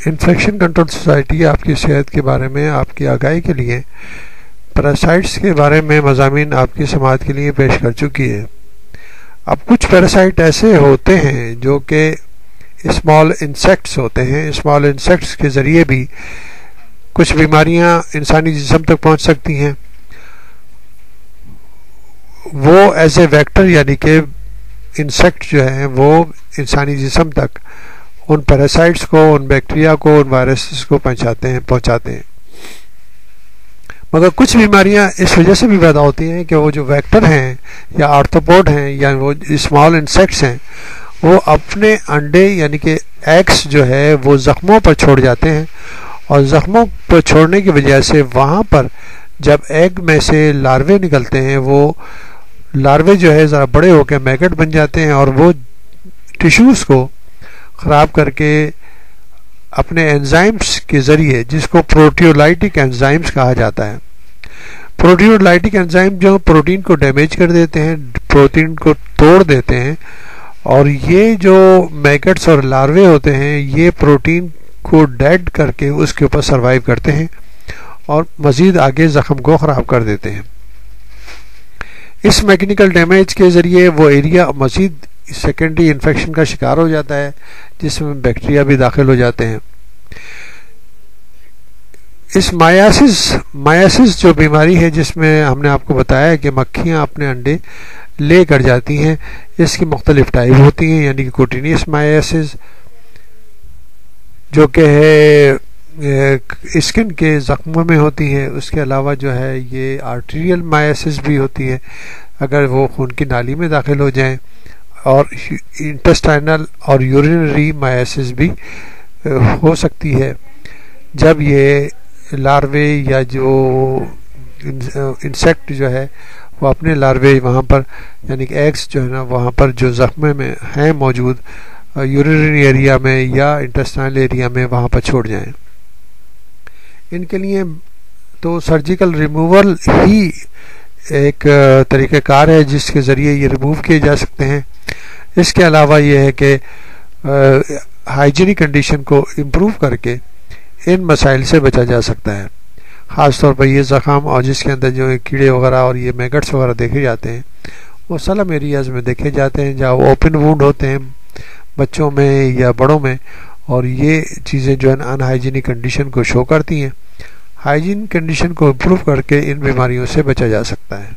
Infection control society آپ کی صحت کے بارے میں آپ کی آگاہی کے لیے پیراسائٹس کے بارے میں مضامین آپ کی سماعت کے لیے پیش کر چکی ہے۔ اب کچھ پیراسائٹ ایسے ہوتے ہیں جو کہ اسمال انسیکٹس ہوتے ہیں۔ اسمال انسیکٹس کے ذریعے بھی کچھ بیماریاں انسانی جسم تک پہنچ سکتی ہیں۔ وہ ایز اے ویکٹر یعنی کہ انسیکٹ جو ہیں وہ انسانی جسم تک ان پیراسائٹس کو، ان بیکٹیریا کو، ان وائرسز کو پہنچاتے ہیں۔ مگر کچھ بیماریاں اس وجہ سے بھی پیدا ہوتی ہیں کہ وہ جو ویکٹر ہیں یا آرتھوپوڈ ہیں یا وہ اسمال انسیکٹس ہیں وہ اپنے انڈے یعنی کہ ایگز جو ہے وہ زخموں پر چھوڑ جاتے ہیں، اور زخموں پر چھوڑنے کی وجہ سے وہاں پر جب ایگ میں سے لاروے نکلتے ہیں، وہ لاروے جو ہے ذرا بڑے ہو کے میگٹ بن جاتے ہیں اور وہ ٹیشوز کو خراب کر کے اپنے انزائمز کے ذریعے، جس کو پروٹیولائٹک انزائمز کہا جاتا ہے، پروٹیولائٹک انزائم جو پروٹین کو ڈیمیج کر دیتے ہیں، پروٹین کو توڑ دیتے ہیں، اور یہ جو میگٹس اور لاروے ہوتے ہیں یہ پروٹین کو ڈیڈ کر کے اس کے اوپر سروائیو کرتے ہیں اور مزید آگے زخم کو خراب کر دیتے ہیں۔ اس میکینیکل ڈیمیج کے ذریعے وہ ایریا مزید سیکنڈری انفیکشن کا شکار ہو جاتا ہے، جس میں بیکٹیریا بھی داخل ہو جاتے ہیں۔ اس مایاسس جو بیماری ہے جس میں ہم نے آپ کو بتایا کہ مکھیاں اپنے انڈے لے کر جاتی ہیں، اس کی مختلف ٹائپ ہوتی ہیں، یعنی کہ کوٹینیس مایاسس جو کہ ہے اسکن کے زخموں میں ہوتی ہے، اس کے علاوہ جو ہے یہ آرٹیریل مایاسس بھی ہوتی ہے اگر وہ خون کی نالی میں داخل ہو جائیں، اور انٹسٹائنل اور یورینری مایاسس بھی ہو سکتی ہے جب یہ لاروے یا جو انسیکٹ جو ہے وہ اپنے لاروے وہاں پر یعنی کہ ایگز جو ہے نا وہاں پر جو زخمے میں ہیں موجود یورینری ایریا میں یا انٹسٹائنل ایریا میں وہاں پر چھوڑ جائیں۔ ان کے لیے تو سرجیکل ریموول ہی ایک طریقہ کار ہے جس کے ذریعے یہ ریموو کیے جا سکتے ہیں۔ اس کے علاوہ یہ ہے کہ ہائیجینک کنڈیشن کو امپروو کر کے ان مسائل سے بچا جا سکتا ہے، خاص طور پر یہ زخم اور جس کے اندر جو کیڑے وغیرہ اور یہ میگٹس وغیرہ دیکھے جاتے ہیں وہ سلم ایریاز میں دیکھے جاتے ہیں جہاں اوپن وونڈ ہوتے ہیں بچوں میں یا بڑوں میں، اور یہ چیزیں جو ہے ان ہائیجینک کنڈیشن کو شو کرتی ہیں۔ ہائیجین کنڈیشن کو امپروو کر کے ان بیماریوں سے بچا جا سکتا ہے۔